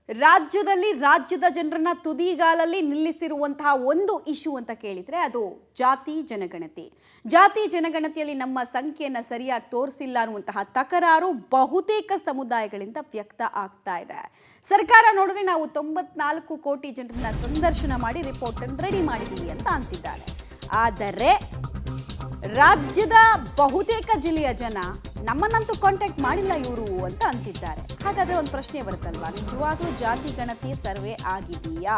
ರಾಜ್ಯದ ಜನರನ್ನ ತುದಿಗಾಲಲ್ಲಿ ನಿಲ್ಲಿಸಿರುವಂತಹ ಒಂದು ಇಶ್ಯೂ ಅಂತ ಕೇಳಿದ್ರೆ ಅದು ಜಾತಿ ಜನಗಣತಿ. ಜಾತಿ ಜನಗಣತಿಯಲ್ಲಿ ನಮ್ಮ ಸಂಖ್ಯೆಯನ್ನು ಸರಿಯಾಗಿ ತೋರಿಸಿಲ್ಲ ಅನ್ನುವಂತಹ ತಕರಾರು ಬಹುತೇಕ ಸಮುದಾಯಗಳಿಂದ ವ್ಯಕ್ತ ಆಗ್ತಾ ಇದೆ. ಸರ್ಕಾರ ನೋಡಿದ್ರೆ ನಾವು 94 ಕೋಟಿ ಜನರನ್ನ ಸಂದರ್ಶನ ಮಾಡಿ ರಿಪೋರ್ಟ್ ಅನ್ನು ರೆಡಿ ಮಾಡಿದೀವಿ ಅಂತ ಅಂತಿದ್ದಾರೆ. ಆದರೆ ರಾಜ್ಯದ ಬಹುತೇಕ ಜಿಲ್ಲೆಯ ಜನ ನಮ್ಮನ್ನಂತೂ ಕಾಂಟ್ಯಾಕ್ಟ್ ಮಾಡಿಲ್ಲ ಇವರು ಅಂತ ಅಂತಿದ್ದಾರೆ. ಹಾಗಾದ್ರೆ ಒಂದು ಪ್ರಶ್ನೆ ಬರುತ್ತಲ್ವಾ, ನಿಜವಾಗ್ಲೂ ಜಾತಿ ಗಣತಿ ಸರ್ವೆ ಆಗಿದೆಯಾ?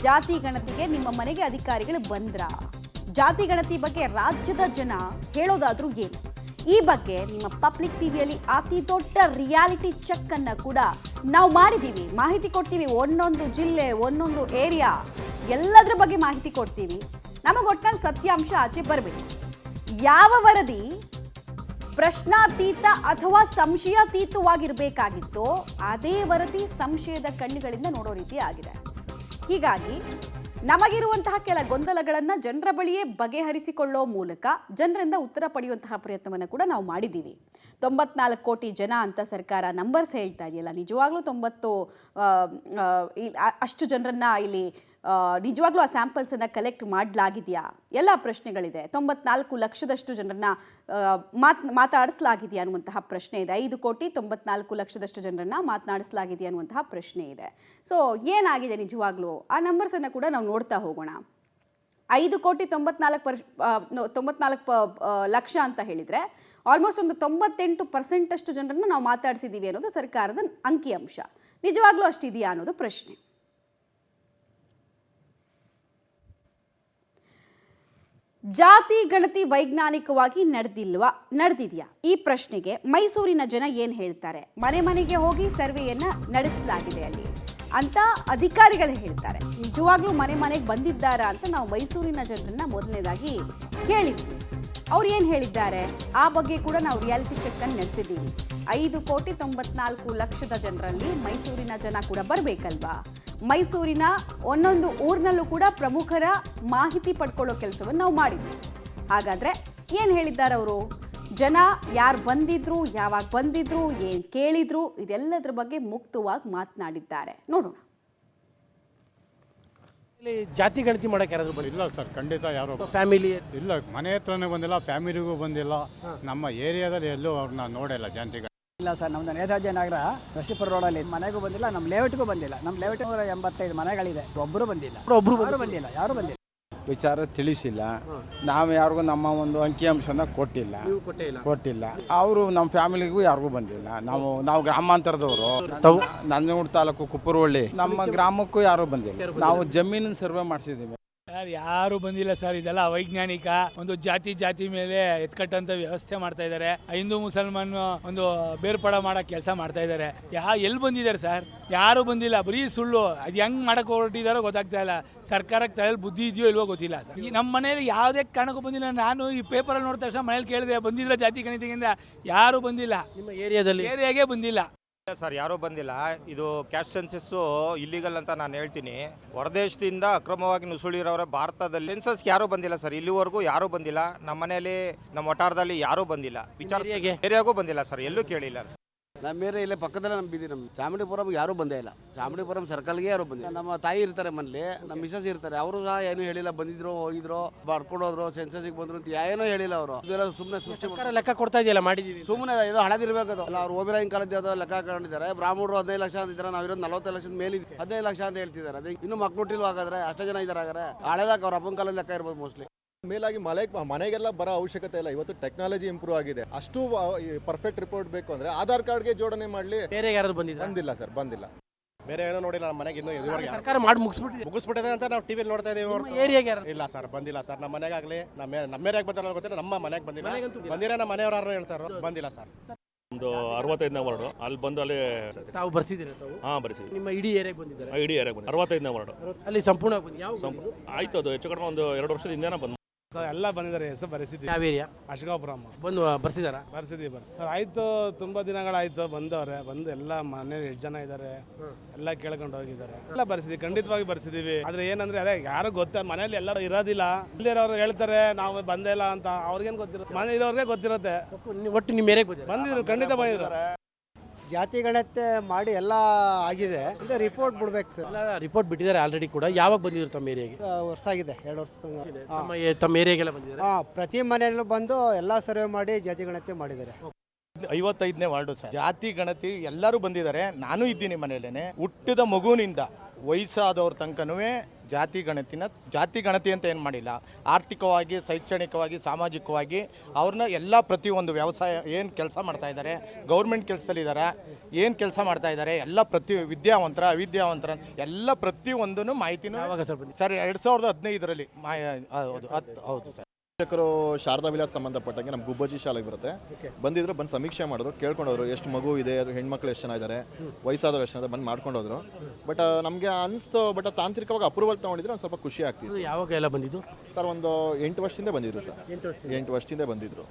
ಜಾತಿ ಗಣತಿಗೆ ನಿಮ್ಮ ಮನೆಗೆ ಅಧಿಕಾರಿಗಳು ಬಂದ್ರಾ? ಜಾತಿ ಗಣತಿ ಬಗ್ಗೆ ರಾಜ್ಯದ ಜನ ಹೇಳೋದಾದ್ರೂ ಏನು? ಈ ಬಗ್ಗೆ ನಿಮ್ಮ ಪಬ್ಲಿಕ್ ಟಿವಿಯಲ್ಲಿ ಅತಿ ದೊಡ್ಡ ರಿಯಾಲಿಟಿ ಚೆಕ್ ಅನ್ನ ಕೂಡ ನಾವು ಮಾಡಿದೀವಿ. ಮಾಹಿತಿ ಕೊಡ್ತೀವಿ, ಒಂದೊಂದು ಜಿಲ್ಲೆ ಒಂದೊಂದು ಏರಿಯಾ ಎಲ್ಲದರ ಬಗ್ಗೆ ಮಾಹಿತಿ ಕೊಡ್ತೀವಿ. ನಮಗೊಟ್ಟಿನಲ್ಲಿ ಸತ್ಯಾಂಶ ಆಚೆ ಬರಬೇಕು. ಯಾವ ವರದಿ ಪ್ರಶ್ನಾತೀತ ಅಥವಾ ಸಂಶಯಾತೀತವಾಗಿರಬೇಕಾಗಿತ್ತೋ ಅದೇ ವರದಿ ಸಂಶಯದ ಕಣ್ಣುಗಳಿಂದ ನೋಡೋ ರೀತಿ ಆಗಿದೆ. ಹೀಗಾಗಿ ನಮಗಿರುವಂತಹ ಕೆಲ ಗೊಂದಲಗಳನ್ನು ಜನರ ಬಳಿಯೇ ಬಗೆಹರಿಸಿಕೊಳ್ಳೋ ಮೂಲಕ ಜನರಿಂದ ಉತ್ತರ ಪಡೆಯುವಂತಹ ಪ್ರಯತ್ನವನ್ನು ಕೂಡ ನಾವು ಮಾಡಿದ್ದೀವಿ. 94 ಕೋಟಿ ಜನ ಅಂತ ಸರ್ಕಾರ ನಂಬರ್ಸ್ ಹೇಳ್ತಾ ಇದೆಯಲ್ಲ, ನಿಜವಾಗ್ಲೂ 90 ಅಷ್ಟು ಜನರನ್ನ ಇಲ್ಲಿ ನಿಜವಾಗ್ಲೂ ಆ ಸ್ಯಾಂಪಲ್ಸನ್ನು ಕಲೆಕ್ಟ್ ಮಾಡಲಾಗಿದೆಯಾ? ಎಲ್ಲ ಪ್ರಶ್ನೆಗಳಿದೆ. 94 ಲಕ್ಷದಷ್ಟು ಜನರನ್ನ ಮಾತಾಡಿಸಲಾಗಿದೆಯಾ ಅನ್ನುವಂತಹ ಪ್ರಶ್ನೆ ಇದೆ. 5 ಕೋಟಿ 94 ಲಕ್ಷದಷ್ಟು ಜನರನ್ನ ಮಾತನಾಡಿಸಲಾಗಿದೆಯಾ ಅನ್ನುವಂತಹ ಪ್ರಶ್ನೆ ಇದೆ. ಸೊ ಏನಾಗಿದೆ ನಿಜವಾಗ್ಲೂ ಆ ನಂಬರ್ಸನ್ನು ಕೂಡ ನಾವು ನೋಡ್ತಾ ಹೋಗೋಣ. 5 ಕೋಟಿ 94 ಲಕ್ಷ ಅಂತ ಹೇಳಿದರೆ ಆಲ್ಮೋಸ್ಟ್ ಒಂದು 98% ಅಷ್ಟು ಜನರನ್ನು ನಾವು ಮಾತಾಡಿಸಿದ್ದೀವಿ ಅನ್ನೋದು ಸರ್ಕಾರದ ಅಂಕಿಅಂಶ. ನಿಜವಾಗ್ಲೂ ಅಷ್ಟಿದೆಯಾ ಅನ್ನೋದು ಪ್ರಶ್ನೆ. ಜಾತಿ ಗಣತಿ ವೈಜ್ಞಾನಿಕವಾಗಿ ನಡೆದಿದೆಯಾ? ಈ ಪ್ರಶ್ನೆಗೆ ಮೈಸೂರಿನ ಜನ ಏನು ಹೇಳ್ತಾರೆ? ಮನೆ ಮನೆಗೆ ಹೋಗಿ ಸರ್ವೆಯನ್ನ ನಡೆಸಲಾಗಿದೆ ಅಲ್ಲಿ ಅಂತ ಅಧಿಕಾರಿಗಳು ಹೇಳ್ತಾರೆ. ನಿಜವಾಗ್ಲೂ ಮನೆ ಮನೆಗೆ ಬಂದಿದ್ದಾರಾ ಅಂತ ನಾವು ಮೈಸೂರಿನ ಜನರನ್ನ ಮೊದಲನೇದಾಗಿ ಕೇಳಿದ್ವಿ. ಅವ್ರು ಏನು ಹೇಳಿದ್ದಾರೆ ಆ ಬಗ್ಗೆ ಕೂಡ ನಾವು ರಿಯಾಲಿಟಿ ಚೆಕ್ ಅನ್ನು ನಡೆಸಿದ್ದೀವಿ. 5 ಕೋಟಿ 94 ಲಕ್ಷದ ಜನರಲ್ಲಿ ಮೈಸೂರಿನ ಜನ ಕೂಡ ಬರಬೇಕಲ್ವಾ? ಮೈಸೂರಿನ ಒಂದೊಂದು ಊರಿನಲ್ಲೂ ಕೂಡ ಪ್ರಮುಖರ ಮಾಹಿತಿ ಪಡ್ಕೊಳ್ಳೋ ಕೆಲಸವನ್ನು ನಾವು ಮಾಡಿದ್ವಿ. ಹಾಗಾದ್ರೆ ಏನು ಹೇಳಿದ್ದಾರೆ ಅವರು? ಜನ ಯಾರು ಬಂದಿದ್ರು, ಯಾವಾಗ ಬಂದಿದ್ರು, ಏನು ಕೇಳಿದ್ರು, ಇದೆಲ್ಲದರ ಬಗ್ಗೆ ಮುಕ್ತವಾಗಿ ಮಾತನಾಡಿದ್ದಾರೆ. ನೋಡೋಣ. ಜಾತಿ ಗಣತಿ ಮಾಡಕ್ಕೆ ಯಾರಾದ್ರೂ ಇಲ್ಲ ಸರ್, ಖಂಡಿತ ಯಾರು ಫ್ಯಾಮಿಲಿ ಇಲ್ಲ. ಮನೆ ಹತ್ರನೇ ಬಂದಿಲ್ಲ, ಫ್ಯಾಮಿಲಿಗೂ ಬಂದಿಲ್ಲ. ನಮ್ಮ ಏರಿಯಾದಲ್ಲಿ ಎಲ್ಲೂ ಅವ್ರನ್ನ ನೋಡಿಲ್ಲ ಜಾತಿ ಗಣತಿ. ಇಲ್ಲ ಸರ್, ನಮ್ದು ನೇತಾಜಿ ನಗರ ನರಸೀಪುರ ರೋಡಲ್ಲಿ ಮನೆಗೂ ಬಂದಿಲ್ಲ, ನಮ್ಮ ಲೇಔಟ್ಗೂ ಬಂದಿಲ್ಲ. ನಮ್ಮ ಲೇಔಟ್ 185 ಮನೆಗಳಿದೆ, ಒಬ್ಬರು ಬಂದಿಲ್ಲ, ಯಾರು ಬಂದಿಲ್ಲ. ವಿಚಾರ ತಿಳಿಸಿಲ್ಲ. ನಾವು ಯಾರಿಗೂ ನಮ್ಮ ಒಂದು ಅಂಕಿಅಂಶನ ಕೊಟ್ಟಿಲ್ಲ. ಅವರು ನಮ್ಮ ಫ್ಯಾಮಿಲಿಗೂ ಯಾರಿಗೂ ಬಂದಿಲ್ಲ. ನಾವು ಗ್ರಾಮಾಂತರದವರು, ನಂಜನಗೂಡು ತಾಲೂಕು ಕುಪ್ಪರವಳ್ಳಿ, ನಮ್ಮ ಗ್ರಾಮಕ್ಕೂ ಯಾರು ಬಂದಿಲ್ಲ. ನಾವು ಜಮೀನಿನ ಸರ್ವೆ ಮಾಡಿಸಿದ್ದೀವಿ. ಯಾರು ಬಂದಿಲ್ಲ ಸರ್. ಇದೆಲ್ಲ ಅವೈಜ್ಞಾನಿಕ. ಒಂದು ಜಾತಿ ಮೇಲೆ ಎತ್ಕಟ್ಟಂತ ವ್ಯವಸ್ಥೆ ಮಾಡ್ತಾ ಇದ್ದಾರೆ. ಹಿಂದೂ ಮುಸಲ್ಮಾನ್ ಒಂದು ಬೇರ್ಪಡ ಮಾಡೋ ಕೆಲಸ ಮಾಡ್ತಾ ಇದ್ದಾರೆ. ಎಲ್ಲಿ ಬಂದಿದ್ದಾರೆ ಸರ್? ಯಾರು ಬಂದಿಲ್ಲ, ಬರೀ ಸುಳ್ಳು. ಅದು ಹೆಂಗ್ ಮಾಡಕ್ ಹೊರಟಿದಾರೋ ಗೊತ್ತಾಗ್ತಾ ಇಲ್ಲ. ಸರ್ಕಾರಕ್ಕೆ ತಲೆಯಲ್ಲಿ ಬುದ್ಧಿ ಇದೆಯೋ ಇಲ್ವೋ ಗೊತ್ತಿಲ್ಲ. ಈ ನಮ್ಮ ಮನೇಲಿ ಯಾವುದೇ ಕಾರಣಕ್ಕೂ ಬಂದಿಲ್ಲ. ನಾನು ಈ ಪೇಪರಲ್ಲಿ ನೋಡಿದ ತಕ್ಷಣ ಮನೇಲಿ ಕೇಳಿದೆ, ಬಂದಿಲ್ಲ ಜಾತಿ ಗಣತಿಗಿಂದ? ಯಾರು ಬಂದಿಲ್ಲ. ನಿಮ್ಮ ಏರಿಯಾಗೆ ಬಂದಿಲ್ಲ ಸರ್, ಯಾರೂ ಬಂದಿಲ್ಲ. ಇದು ಕ್ಯಾಸ್ಟ್ ಸೆನ್ಸಸ್ ಇಲ್ಲಿಗಲ್ ಅಂತ ನಾನು ಹೇಳ್ತೀನಿ. ಹೊರದೇಶದಿಂದ ಅಕ್ರಮವಾಗಿ ನುಸುಳಿರೋರ ಭಾರತದಲ್ಲಿ ಸೆನ್ಸಸ್ ಯಾರೂ ಬಂದಿಲ್ಲ ಸರ್. ಇಲ್ಲಿವರೆಗೂ ಯಾರೂ ಬಂದಿಲ್ಲ. ನಮ್ಮ ಮನೆಯಲ್ಲಿ, ನಮ್ಮ ವಟಾರದಲ್ಲಿ ಯಾರೂ ಬಂದಿಲ್ಲ. ಏರಿಯಾಗೂ ಬಂದಿಲ್ಲ ಸರ್, ಎಲ್ಲೂ ಕೇಳಿಲ್ಲ. ನಮ್ಮ ಏರಿಯಾ ಇಲ್ಲೇ ಪಕ್ಕದಲ್ಲೇ ನಮ್ಮ ಚಾಮುಂಡಿಪುರಂ ಯಾರೂ ಬಂದೇ ಇಲ್ಲ. ಚಾಮುಂಡಿಪುರಂ ಸರ್ಕಲ್ಗೆ ಯಾರು ಬಂದಿಲ್ಲ. ನಮ್ಮ ತಾಯಿ ಇರ್ತಾರೆ ಮನೇಲಿ, ನಮ್ಮ ಮಿಸಸ್ ಇರ್ತಾರೆ, ಅವರು ಸಹ ಏನೂ ಹೇಳಿಲ್ಲ. ಬಂದಿದ್ರು, ಹೋಗಿದ್ರು, ಬರ್ಕೊಂಡು ಹೋದ್ರು, ಸೆನ್ಸಸ್ಗೆ ಬಂದ್ರು ಅಂತ ಏನೂ ಹೇಳಿಲ್ಲ ಅವರು. ಇದೆಲ್ಲ ಸುಮ್ಮನೆ ಸೃಷ್ಟಿ ಲೆಕ್ಕ ಕೊಡ್ತಾ ಇದೆಯಲ್ಲ, ಮಾಡಿದೀವಿ. ಸುಮ್ಮನೆ ಇದು ಹಳದಿರ್ಬೇಕು. ಅದು ಅವ್ರು ಓಬಿರಾಯಿನ ಕಾಲದ ಯಾವುದೋ ಲೆಕ್ಕ ಹಾಕೊಂಡಿದ್ದಾರೆ. ಬ್ರಾಹ್ಮಣರು 15 ಲಕ್ಷ ಅಂತಿದ್ದಾರೆ, ನಾವಿರೋದು 45 ಲಕ್ಷದ ಮೇಲೆ 15 ಲಕ್ಷ ಅಂತ ಹೇಳ್ತಿದ್ದಾರೆ. ಅದೇ ಇನ್ನೂ ಮಕ್ಳು ಹುಟ್ಟಿಲ್ವ ಹಾಗಾದ್ರೆ? ಅಷ್ಟೇ ಜನ ಇದ್ದಾರೆ ಹಾಗಾದ್ರೆ. ಹಳೆದಾಕ ಅವ್ರ ಅಪ್ಪನ ಕಾಲದ ಲೆಕ್ಕ ಇರ್ಬೋದು ಮೋಸ್ಟ್ಲಿ. ಮೇಲಾಗಿ ಮನೆಗೆಲ್ಲ ಬರೋ ಅವಶ್ಯಕತೆ ಇಲ್ಲ. ಇವತ್ತು ಟೆಕ್ನಾಲಜಿ ಇಂಪ್ರೂವ್ ಆಗಿದೆ. ಅಷ್ಟು ಪರ್ಫೆಕ್ಟ್ ರಿಪೋರ್ಟ್ ಬೇಕು ಅಂದ್ರೆ ಆಧಾರ್ ಕಾರ್ಡ್ಗೆ ಜೋಡಣೆ ಮಾಡಲಿ. ಬೇರೆ ಯಾರು ಬಂದಿಲ್ಲ ಸರ್, ಬಂದಿಲ್ಲ. ಬೇರೆ ಏನೋ ನೋಡಿ, ನಮ್ಮ ಮನೆಗೆ ಇನ್ನೂ ಸರ್ಕಾರ ಮಾಡಿ ಮುಗಿಸ್ಬಿಟ್ಟಿದೆ ಅಂತ ನಾವು ಟಿವಿಲಿ ನೋಡ್ತಾ ಇದೀವಿ. ಏರಿಯಾಗೆ ಇಲ್ಲ ಸರ್, ಬಂದಿಲ್ಲ ಸರ್. ನಮ್ಮ ಮನೆಗಾಗಲಿ, ನಮ್ಮ ಏರಿಯಾಗೆ ಬಂದಿಲ್ಲ ಗೊತ್ತಿಲ್ಲ, ನಮ್ಮ ಮನೆಗೆ ಬಂದಿಲ್ಲ. ಬಂದಿರ ನಮ್ಮ ಮನೆಯವ್ರು ಯಾರು ಹೇಳ್ತಾರೋ, ಬಂದಿಲ್ಲ ಸರ್. ಒಂದು 65ನೇ ವಾರ್ಡು ಅಲ್ಲಿ ಬಂದು ಅಲ್ಲಿ ತಾವು ಬರ್ಸಿದ್ದೀರಾ? ಬರ್ಸಿದ್ವಿ. ನಿಮ್ಮ ಇಡೀ ಏರಿಯಾಗೆ ಬಂದಿದ್ದಾರೆ? ಇಡೀ ಏರಿಯಾಗೆ ಬಂದು 65ನೇ ವಾರ್ಡು ಅಲ್ಲಿ ಸಂಪೂರ್ಣ ಆಯ್ತು. ಅದು ಹೆಚ್ಚು ಕಡಿಮೆ ಒಂದು 2 ವರ್ಷದ ಹಿಂದೆನ ಬಂದು ಎಲ್ಲ ಬಂದಿದ್ದಾರೆ. ಹೆಸರು ಬರೆಸಿದ್ವಿ. ಯಾವ ಏರಿಯಾ? ಅಶಗಾಪುರಮ್ಮ. ಬಂದು ಬರ್ಸಿದಾರ? ಬರ್ಸಿದೀವಿ ಸರ್. ಆಯ್ತು, ತುಂಬಾ ದಿನಗಳಾಯ್ತು ಬಂದವ್ರೆ. ಬಂದು ಎಲ್ಲ ಮನೇಲಿ 8 ಜನ ಇದ್ದಾರೆ, ಎಲ್ಲ ಕೇಳ್ಕೊಂಡು ಹೋಗಿದ್ದಾರೆ. ಎಲ್ಲ ಬರ್ಸಿದ್ವಿ, ಖಂಡಿತವಾಗಿ ಬರ್ಸಿದೀವಿ. ಆದ್ರೆ ಏನಂದ್ರೆ ಅದೇ ಯಾರು ಗೊತ್ತ, ಮನೇಲಿ ಎಲ್ಲ ಇರೋದಿಲ್ಲ. ಇಲ್ಲಿರೋರು ಹೇಳ್ತಾರೆ ನಾವು ಬಂದೇ ಇಲ್ಲ ಅಂತ. ಅವ್ರಿಗೇನು ಗೊತ್ತಿರುತ್ತೆ? ಮನೆ ಇರೋರಿಗೆ ಗೊತ್ತಿರುತ್ತೆ. ಒಟ್ಟು ನಿಮ್ಮ ಏರಿಯಾಗೆ ಬಂದಿದ್ರು, ಖಂಡಿತ ಬಂದಿದ್ರು. ಜಾತಿ ಗಣತೆ ಮಾಡಿ ಎಲ್ಲ ಆಗಿದೆ ರಿಪೋರ್ಟ್ ಬಿಡ್ಬೇಕು ಸರ್. ಎಲ್ಲ ರಿಪೋರ್ಟ್ ಬಿಟ್ಟಿದ್ದಾರೆ ಆಲ್ರೆಡಿ ಕೂಡ. ಯಾವಾಗ ಬಂದಿದ್ರು ತಮ್ಮ ಏರಿಯಾಗೆ? ವರ್ಷ ಆಗಿದೆ, 2 ವರ್ಷ. ತಮ್ಮ ಏರಿಯಾಗೆಲ್ಲ ಬಂದಿದ್ದಾರೆ? ಪ್ರತಿ ಮನೆಯಲ್ಲೂ ಬಂದು ಎಲ್ಲ ಸರ್ವೆ ಮಾಡಿ ಜಾತಿ ಗಣತೆ ಮಾಡಿದ್ದಾರೆ. 55ನೇ ವಾರ್ಡು ಸರ್. ಜಾತಿ ಗಣತಿ ಎಲ್ಲರೂ ಬಂದಿದ್ದಾರೆ. ನಾನು ಇದ್ದೀನಿ ಮನೆಯಲ್ಲೇನೆ. ಹುಟ್ಟಿದ ಮಗುವಿನಿಂದ ವಯಸ್ಸಾದವ್ರ ತನಕನೂ ಜಾತಿ ಗಣತಿ ಅಂತ ಏನು ಮಾಡಿಲ್ಲ. ಆರ್ಥಿಕವಾಗಿ, ಶೈಕ್ಷಣಿಕವಾಗಿ, ಸಾಮಾಜಿಕವಾಗಿ ಅವ್ರನ್ನ ಎಲ್ಲ ಪ್ರತಿಯೊಂದು ವ್ಯವಸಾಯ ಏನು ಕೆಲಸ ಮಾಡ್ತಾ ಇದ್ದಾರೆ, ಗೌರ್ಮೆಂಟ್ ಕೆಲಸದಲ್ಲಿದ್ದಾರೆ, ಏನು ಕೆಲಸ ಮಾಡ್ತಾ ಇದ್ದಾರೆ, ಎಲ್ಲ ಪ್ರತಿ ವಿದ್ಯಾವಂತರ ಅವಿದ್ಯಾವಂತರ ಎಲ್ಲ ಪ್ರತಿಯೊಂದೂ ಮಾಹಿತಿನೂ ಯಾವಾಗ ಸರ್ ಬಂದಿದ್ದು? ಸರ್ 2015ರಲ್ಲಿ ಹೌದು ಸರ್. ಶಿಕ್ಷಕರು ಶಾರದಾ ವಿಲಾಸ್ ಸಂಬಂಧಪಟ್ಟಂಗೆ ನಮ್ಮ ಗುಬ್ಬಜ್ಜಿ ಶಾಲೆಗೆ ಬರುತ್ತೆ. ಬಂದಿದ್ರು, ಬಂದು ಸಮೀಕ್ಷೆ ಮಾಡಿದ್ರು, ಕೇಳ್ಕೊಂಡೋದ್ರು ಎಷ್ಟು ಮಗು ಇದೆ, ಅದು ಹೆಣ್ಮಕ್ಳು ಎಷ್ಟು ಜನ ಇದ್ದಾರೆ, ವಯಸ್ಸಾದವ್ರು ಎಷ್ಟು ಜನ ಇದ್ದಾರೆ, ಬಂದು ಮಾಡ್ಕೊಂಡೋದ್ರು. ಬಟ್ ನಮಗೆ ಅನಿಸ್ತು, ಬಟ್ ತಾಂತ್ರಿಕವಾಗಿ ಅಪ್ರೂವಲ್ ತೊಗೊಂಡಿದ್ರೆ ಒಂದು ಸ್ವಲ್ಪ ಖುಷಿ ಆಗ್ತಿತ್ತು. ಯಾವಾಗ ಎಲ್ಲ ಬಂದಿದ್ದು ಸರ್ ಒಂದು 8 ವರ್ಷದಿಂದ ಬಂದಿದ್ರು ಸರ್. 8 ವರ್ಷದಿಂದ ಬಂದಿದ್ರು.